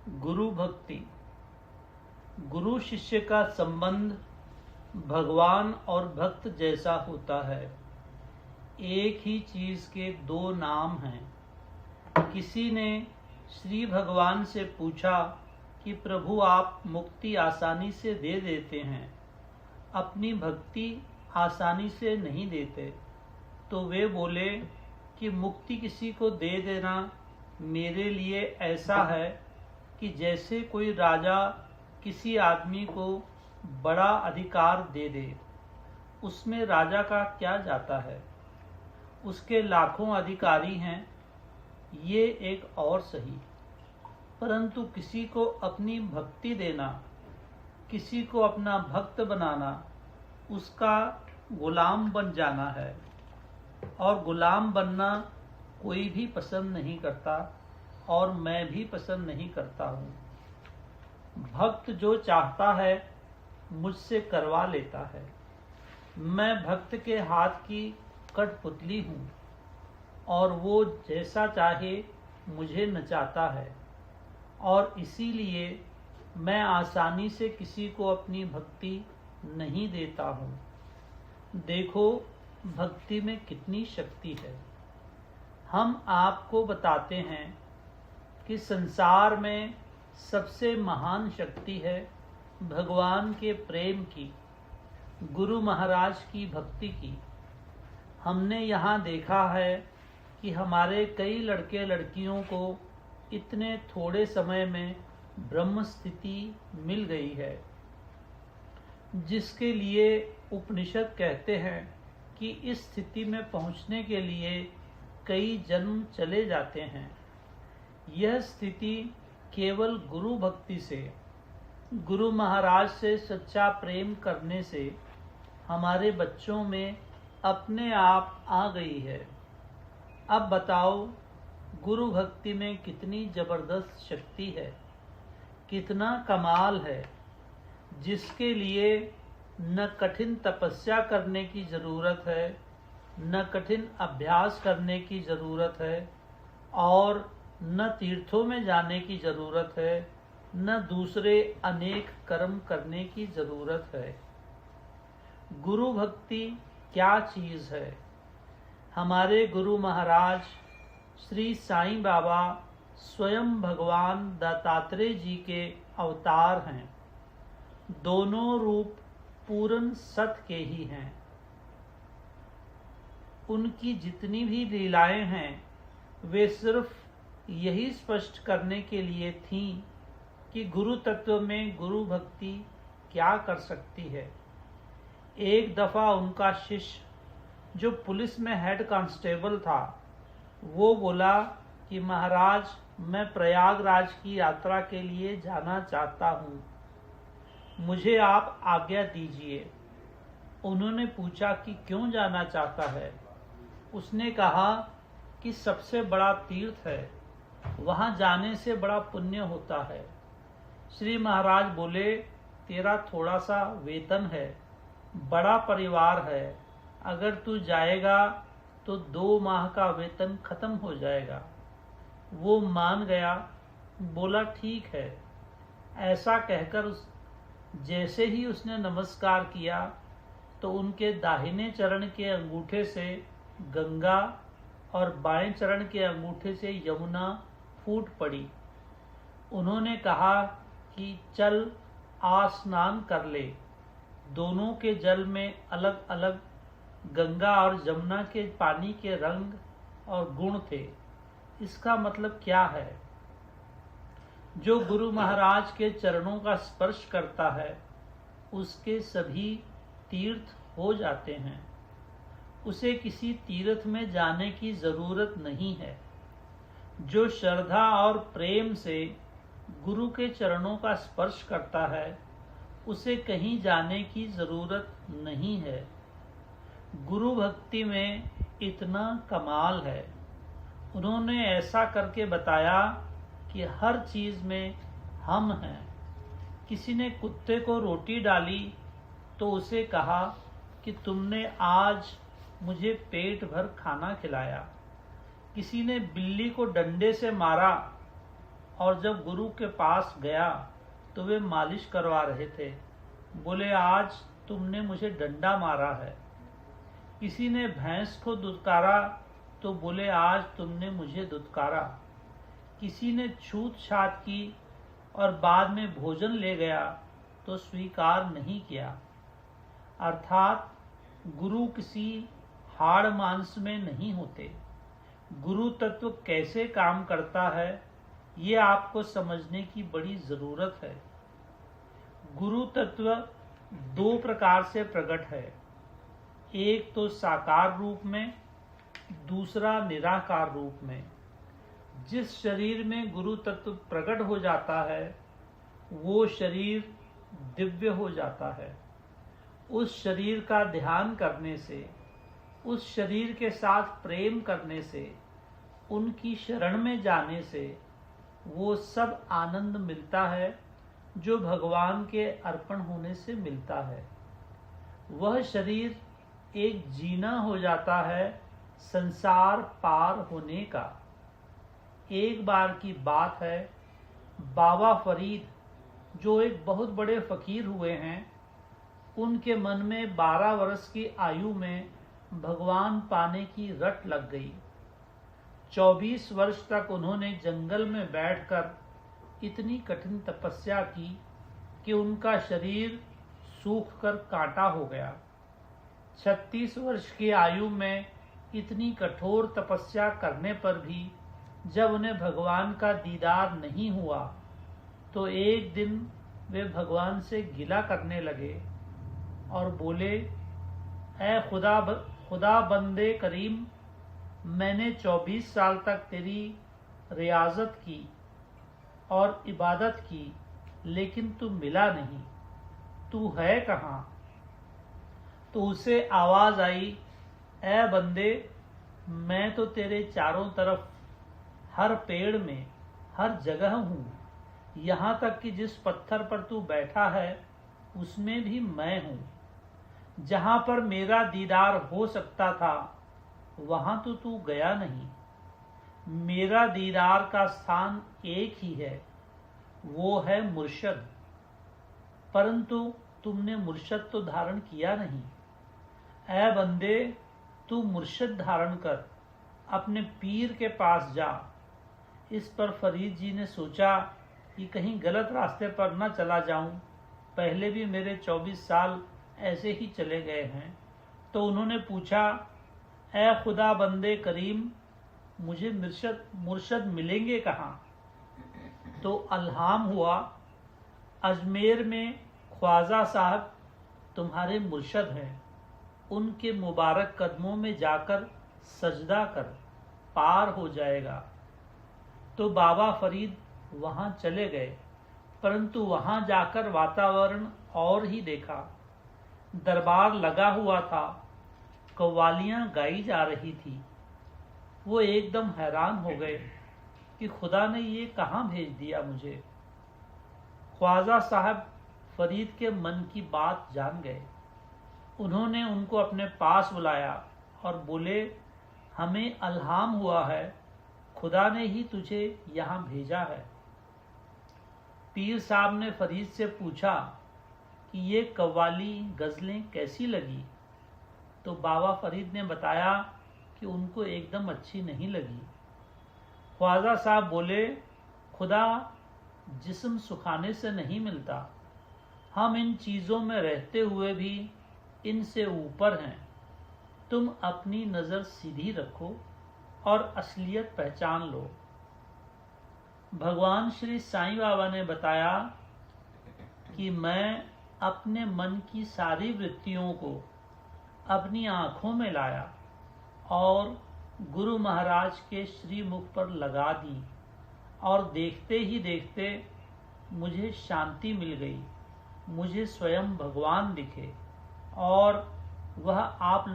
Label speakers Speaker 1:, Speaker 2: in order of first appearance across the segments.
Speaker 1: गुरु भक्ति। गुरु शिष्य का संबंध भगवान और भक्त जैसा होता है। एक ही चीज के दो नाम हैं। किसी ने श्री भगवान से पूछा कि प्रभु आप मुक्ति आसानी से दे देते हैं, अपनी भक्ति आसानी से नहीं देते। तो वे बोले कि मुक्ति किसी को दे देना मेरे लिए ऐसा है कि जैसे कोई राजा किसी आदमी को बड़ा अधिकार दे दे। उसमें राजा का क्या जाता है, उसके लाखों अधिकारी हैं, ये एक और सही। परंतु किसी को अपनी भक्ति देना, किसी को अपना भक्त बनाना, उसका गुलाम बन जाना है। और गुलाम बनना कोई भी पसंद नहीं करता और मैं भी पसंद नहीं करता हूँ। भक्त जो चाहता है मुझसे करवा लेता है। मैं भक्त के हाथ की कठपुतली हूँ और वो जैसा चाहे मुझे नचाता है, और इसीलिए मैं आसानी से किसी को अपनी भक्ति नहीं देता हूँ। देखो भक्ति में कितनी शक्ति है। हम आपको बताते हैं कि संसार में सबसे महान शक्ति है भगवान के प्रेम की, गुरु महाराज की भक्ति की। हमने यहाँ देखा है कि हमारे कई लड़के लड़कियों को इतने थोड़े समय में ब्रह्म स्थिति मिल गई है, जिसके लिए उपनिषद कहते हैं कि इस स्थिति में पहुँचने के लिए कई जन्म चले जाते हैं। यह स्थिति केवल गुरु भक्ति से, गुरु महाराज से सच्चा प्रेम करने से हमारे बच्चों में अपने आप आ गई है। अब बताओ गुरु भक्ति में कितनी जबरदस्त शक्ति है, कितना कमाल है, जिसके लिए न कठिन तपस्या करने की ज़रूरत है, न कठिन अभ्यास करने की ज़रूरत है, और न तीर्थों में जाने की ज़रूरत है, न दूसरे अनेक कर्म करने की ज़रूरत है। गुरु भक्ति क्या चीज़ है? हमारे गुरु महाराज श्री साईं बाबा स्वयं भगवान दत्तात्रेय जी के अवतार हैं। दोनों रूप पूर्ण सत के ही हैं। उनकी जितनी भी लीलाएं हैं वे सिर्फ यही स्पष्ट करने के लिए थीं कि गुरु तत्व में गुरु भक्ति क्या कर सकती है। एक दफ़ा उनका शिष्य जो पुलिस में हेड कांस्टेबल था, वो बोला कि महाराज मैं प्रयागराज की यात्रा के लिए जाना चाहता हूँ, मुझे आप आज्ञा दीजिए। उन्होंने पूछा कि क्यों जाना चाहता है? उसने कहा कि सबसे बड़ा तीर्थ है, वहाँ जाने से बड़ा पुण्य होता है। श्री महाराज बोले तेरा थोड़ा सा वेतन है, बड़ा परिवार है, अगर तू जाएगा तो 2 माह का वेतन खत्म हो जाएगा। वो मान गया, बोला ठीक है। ऐसा कहकर जैसे ही उसने नमस्कार किया तो उनके दाहिने चरण के अंगूठे से गंगा और बाएं चरण के अंगूठे से यमुना फूट पड़ी। उन्होंने कहा कि चल आ स्नान कर ले। दोनों के जल में अलग अलग गंगा और यमुना के पानी के रंग और गुण थे। इसका मतलब क्या है? जो गुरु महाराज के चरणों का स्पर्श करता है उसके सभी तीर्थ हो जाते हैं। उसे किसी तीर्थ में जाने की जरूरत नहीं है। जो श्रद्धा और प्रेम से गुरु के चरणों का स्पर्श करता है उसे कहीं जाने की जरूरत नहीं है। गुरु भक्ति में इतना कमाल है। उन्होंने ऐसा करके बताया कि हर चीज में हम हैं। किसी ने कुत्ते को रोटी डाली तो उसे कहा कि तुमने आज मुझे पेट भर खाना खिलाया। किसी ने बिल्ली को डंडे से मारा और जब गुरु के पास गया तो वे मालिश करवा रहे थे। बोले, आज तुमने मुझे डंडा मारा है। किसी ने भैंस को दुत्कारा तो बोले, आज तुमने मुझे दुत्कारा। किसी ने छूत छात की और बाद में भोजन ले गया तो स्वीकार नहीं किया। अर्थात गुरु किसी हाड़ मांस में नहीं होते। गुरु तत्व कैसे काम करता है ये आपको समझने की बड़ी जरूरत है। गुरु तत्व दो प्रकार से प्रकट है, एक तो साकार रूप में, दूसरा निराकार रूप में। जिस शरीर में गुरु तत्व प्रकट हो जाता है वो शरीर दिव्य हो जाता है। उस शरीर का ध्यान करने से, उस शरीर के साथ प्रेम करने से, उनकी शरण में जाने से वो सब आनंद मिलता है जो भगवान के अर्पण होने से मिलता है। वह शरीर एक जीना हो जाता है संसार पार होने का। एक बार की बात है, बाबा फरीद जो एक बहुत बड़े फकीर हुए हैं, उनके मन में 12 वर्ष की आयु में भगवान पाने की रट लग गई। 24 वर्ष तक उन्होंने जंगल में बैठकर इतनी कठिन तपस्या की कि उनका शरीर सूख कर कांटा हो गया। 36 वर्ष की आयु में इतनी कठोर तपस्या करने पर भी जब उन्हें भगवान का दीदार नहीं हुआ तो एक दिन वे भगवान से गिला करने लगे और बोले, ऐ खुदा बंदे करीम, मैंने 24 साल तक तेरी रियाजत की और इबादत की, लेकिन तू मिला नहीं, तू है कहाँ? तो उसे आवाज आई, ऐ बंदे, मैं तो तेरे चारों तरफ हर पेड़ में हर जगह हूँ, यहाँ तक कि जिस पत्थर पर तू बैठा है उसमें भी मैं हूँ। जहाँ पर मेरा दीदार हो सकता था वहां तो तू गया नहीं। मेरा दीदार का स्थान एक ही है, वो है मुर्शद, परंतु तुमने मुर्शद तो धारण किया नहीं। ऐ बंदे, तू मुर्शद धारण कर, अपने पीर के पास जा। इस पर फरीद जी ने सोचा कि कहीं गलत रास्ते पर न चला जाऊं, पहले भी मेरे 24 साल ऐसे ही चले गए हैं। तो उन्होंने पूछा, ऐ खुदा बंदे करीम, मुझे मुर्शद मिलेंगे कहाँ? तो अल्हाम हुआ, अजमेर में ख्वाजा साहब तुम्हारे मुर्शद हैं, उनके मुबारक कदमों में जाकर सजदा कर, पार हो जाएगा। तो बाबा फरीद वहां चले गए, परंतु वहां जाकर वातावरण और ही देखा। दरबार लगा हुआ था, कव्वालियां गाई जा रही थी। वो एकदम हैरान हो गए कि खुदा ने ये कहाँ भेज दिया मुझे। ख्वाजा साहब फरीद के मन की बात जान गए। उन्होंने उनको अपने पास बुलाया और बोले, हमें अल्हाम हुआ है, खुदा ने ही तुझे यहाँ भेजा है। पीर साहब ने फरीद से पूछा कि ये कव्वाली गज़लें कैसी लगी? तो बाबा फरीद ने बताया कि उनको एकदम अच्छी नहीं लगी। ख्वाजा साहब बोले, खुदा जिस्म सुखाने से नहीं मिलता, हम इन चीज़ों में रहते हुए भी इनसे ऊपर हैं। तुम अपनी नज़र सीधी रखो और असलियत पहचान लो। भगवान श्री साईं बाबा ने बताया कि मैं अपने मन की सारी वृत्तियों को अपनी आँखों में लाया और गुरु महाराज के श्रीमुख पर लगा दी, और देखते ही देखते मुझे शांति मिल गई। मुझे स्वयं भगवान दिखे और वह आप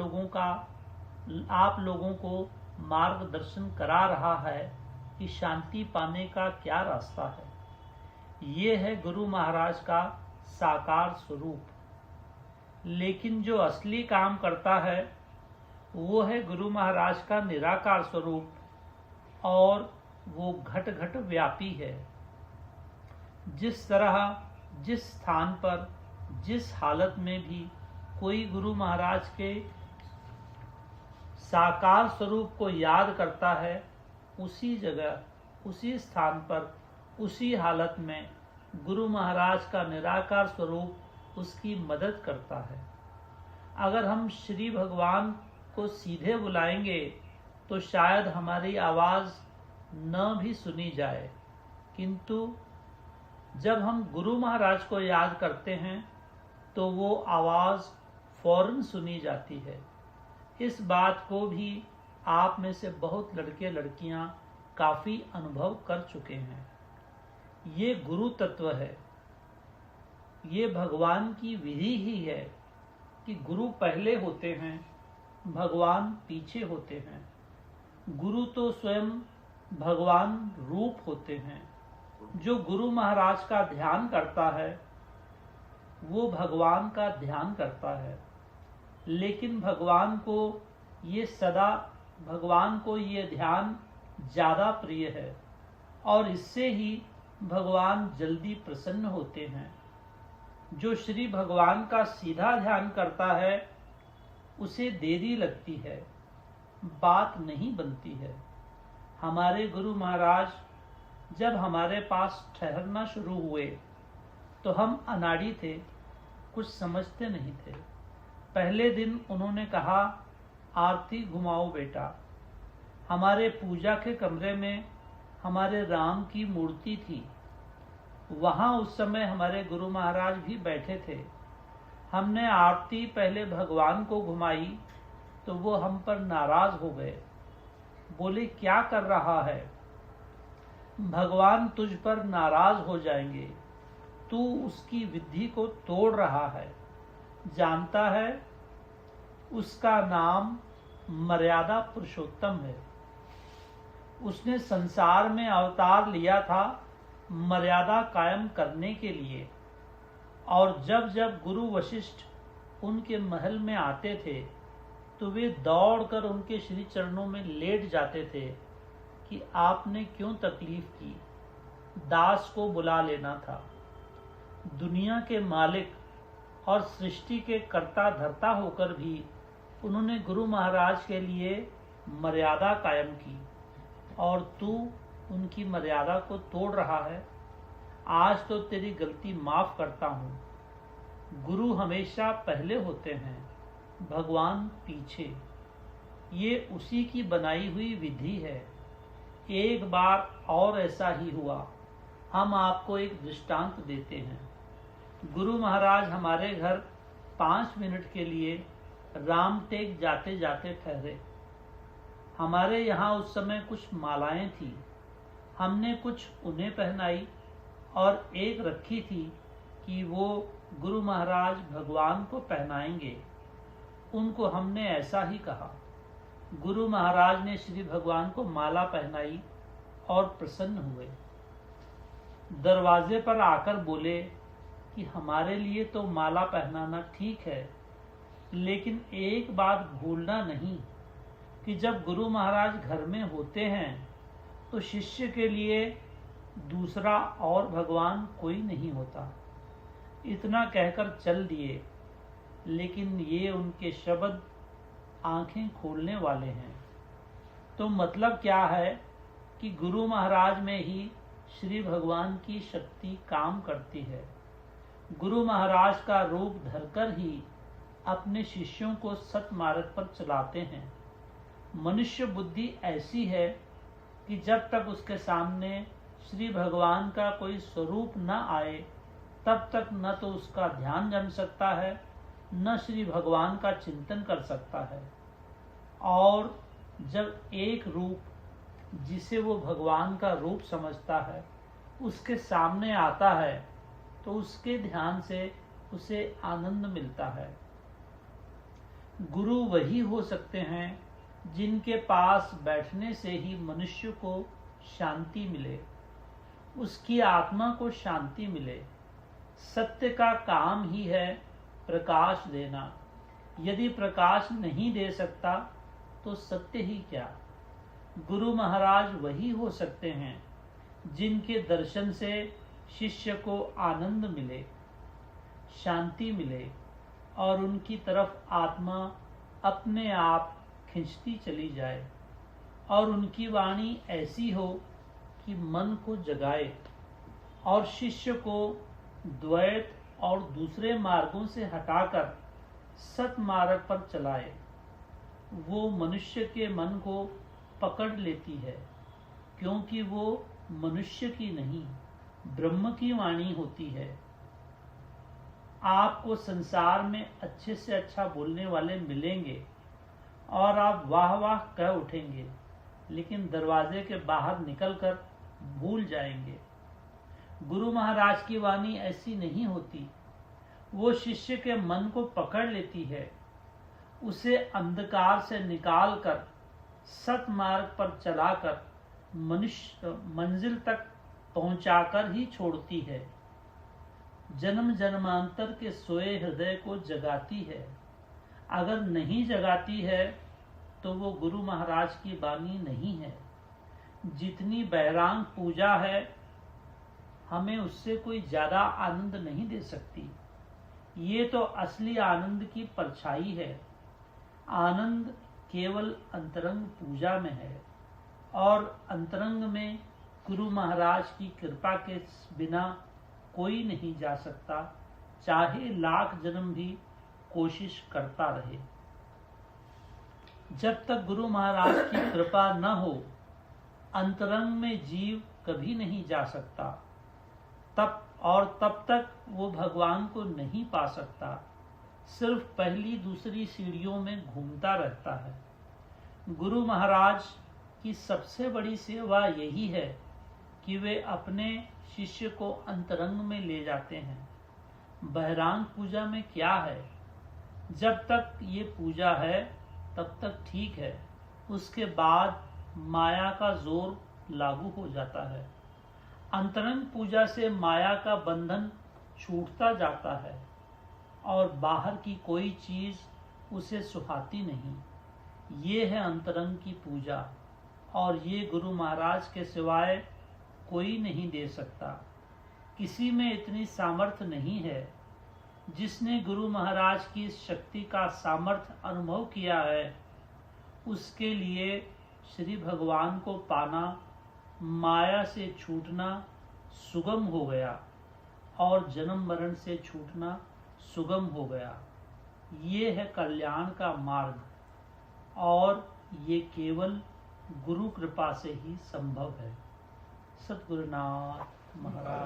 Speaker 1: लोगों को मार्गदर्शन करा रहा है कि शांति पाने का क्या रास्ता है। ये है गुरु महाराज का साकार स्वरूप। लेकिन जो असली काम करता है वो है गुरु महाराज का निराकार स्वरूप, और वो घट घट व्यापी है। जिस तरह जिस स्थान पर जिस हालत में भी कोई गुरु महाराज के साकार स्वरूप को याद करता है, उसी जगह उसी स्थान पर उसी हालत में गुरु महाराज का निराकार स्वरूप उसकी मदद करता है। अगर हम श्री भगवान को सीधे बुलाएंगे तो शायद हमारी आवाज़ न भी सुनी जाए, किंतु जब हम गुरु महाराज को याद करते हैं तो वो आवाज़ फौरन सुनी जाती है। इस बात को भी आप में से बहुत लड़के लड़कियां काफ़ी अनुभव कर चुके हैं। ये गुरु तत्व है, ये भगवान की विधि ही है कि गुरु पहले होते हैं, भगवान पीछे होते हैं। गुरु तो स्वयं भगवान रूप होते हैं। जो गुरु महाराज का ध्यान करता है वो भगवान का ध्यान करता है, लेकिन भगवान को ये ध्यान ज़्यादा प्रिय है और इससे ही भगवान जल्दी प्रसन्न होते हैं। जो श्री भगवान का सीधा ध्यान करता है उसे देरी लगती है, बात नहीं बनती है। हमारे गुरु महाराज जब हमारे पास ठहरना शुरू हुए तो हम अनाड़ी थे, कुछ समझते नहीं थे। पहले दिन उन्होंने कहा, आरती घुमाओ बेटा। हमारे पूजा के कमरे में हमारे राम की मूर्ति थी। वहाँ उस समय हमारे गुरु महाराज भी बैठे थे। हमने आरती पहले भगवान को घुमाई तो वो हम पर नाराज हो गए। बोले, क्या कर रहा है? भगवान तुझ पर नाराज हो जाएंगे, तू उसकी विधि को तोड़ रहा है। जानता है, उसका नाम मर्यादा पुरुषोत्तम है। उसने संसार में अवतार लिया था मर्यादा कायम करने के लिए, और जब जब गुरु वशिष्ठ उनके महल में आते थे तो वे दौड़कर उनके श्री चरणों में लेट जाते थे कि आपने क्यों तकलीफ की, दास को बुला लेना था। दुनिया के मालिक और सृष्टि के कर्ता धर्ता होकर भी उन्होंने गुरु महाराज के लिए मर्यादा कायम की, और तू उनकी मर्यादा को तोड़ रहा है। आज तो तेरी गलती माफ करता हूँ। गुरु हमेशा पहले होते हैं, भगवान पीछे। ये उसी की बनाई हुई विधि है। एक बार और ऐसा ही हुआ। हम आपको एक दृष्टांत देते हैं। गुरु महाराज हमारे घर 5 मिनट के लिए रामटेक जाते जाते ठहरे। हमारे यहाँ उस समय कुछ मालाएं थी। हमने कुछ उन्हें पहनाई और एक रखी थी कि वो गुरु महाराज भगवान को पहनाएंगे। उनको हमने ऐसा ही कहा। गुरु महाराज ने श्री भगवान को माला पहनाई और प्रसन्न हुए। दरवाजे पर आकर बोले कि हमारे लिए तो माला पहनाना ठीक है, लेकिन एक बात भूलना नहीं कि जब गुरु महाराज घर में होते हैं तो शिष्य के लिए दूसरा और भगवान कोई नहीं होता। इतना कहकर चल दिए, लेकिन ये उनके शब्द आंखें खोलने वाले हैं। तो मतलब क्या है कि गुरु महाराज में ही श्री भगवान की शक्ति काम करती है। गुरु महाराज का रूप धरकर ही अपने शिष्यों को सतमार्ग पर चलाते हैं। मनुष्य बुद्धि ऐसी है कि जब तक उसके सामने श्री भगवान का कोई स्वरूप न आए तब तक न तो उसका ध्यान जम सकता है, न श्री भगवान का चिंतन कर सकता है। और जब एक रूप जिसे वो भगवान का रूप समझता है उसके सामने आता है तो उसके ध्यान से उसे आनंद मिलता है। गुरु वही हो सकते हैं जिनके पास बैठने से ही मनुष्य को शांति मिले, उसकी आत्मा को शांति मिले। सत्य का काम ही है प्रकाश देना। यदि प्रकाश नहीं दे सकता तो सत्य ही क्या। गुरु महाराज वही हो सकते हैं जिनके दर्शन से शिष्य को आनंद मिले, शांति मिले और उनकी तरफ आत्मा अपने आप खिंचती चली जाए और उनकी वाणी ऐसी हो कि मन को जगाए और शिष्य को द्वैत और दूसरे मार्गों से हटाकर सतमार्ग पर चलाए। वो मनुष्य के मन को पकड़ लेती है, क्योंकि वो मनुष्य की नहीं ब्रह्म की वाणी होती है। आपको संसार में अच्छे से अच्छा बोलने वाले मिलेंगे और आप वाह वाह कह उठेंगे, लेकिन दरवाजे के बाहर निकलकर भूल जाएंगे। गुरु महाराज की वाणी ऐसी नहीं होती। वो शिष्य के मन को पकड़ लेती है, उसे अंधकार से निकालकर सतमार्ग पर चलाकर मनुष्य मंजिल तक पहुंचाकर ही छोड़ती है। जन्म जन्मांतर के सोए हृदय को जगाती है। अगर नहीं जगाती है तो वो गुरु महाराज की वाणी नहीं है। जितनी बहिरांग पूजा है, हमें उससे कोई ज्यादा आनंद नहीं दे सकती। ये तो असली आनंद की परछाई है। आनंद केवल अंतरंग पूजा में है और अंतरंग में गुरु महाराज की कृपा के बिना कोई नहीं जा सकता, चाहे लाख जन्म भी कोशिश करता रहे। जब तक गुरु महाराज की कृपा न हो, अंतरंग में जीव कभी नहीं जा सकता। तब तक वो भगवान को नहीं पा सकता, सिर्फ पहली दूसरी सीढ़ियों में घूमता रहता है। गुरु महाराज की सबसे बड़ी सेवा यही है कि वे अपने शिष्य को अंतरंग में ले जाते हैं। बहिरांग पूजा में क्या है? जब तक ये पूजा है तब तक ठीक है, उसके बाद माया का जोर लागू हो जाता है। अंतरंग पूजा से माया का बंधन छूटता जाता है और बाहर की कोई चीज उसे सुहाती नहीं। ये है अंतरंग की पूजा और ये गुरु महाराज के सिवाय कोई नहीं दे सकता। किसी में इतनी सामर्थ्य नहीं है। जिसने गुरु महाराज की शक्ति का सामर्थ्य अनुभव किया है, उसके लिए श्री भगवान को पाना, माया से छूटना सुगम हो गया और जन्म मरण से छूटना सुगम हो गया। ये है कल्याण का मार्ग और ये केवल गुरु कृपा से ही संभव है। सद्गुरुनाथ महाराज।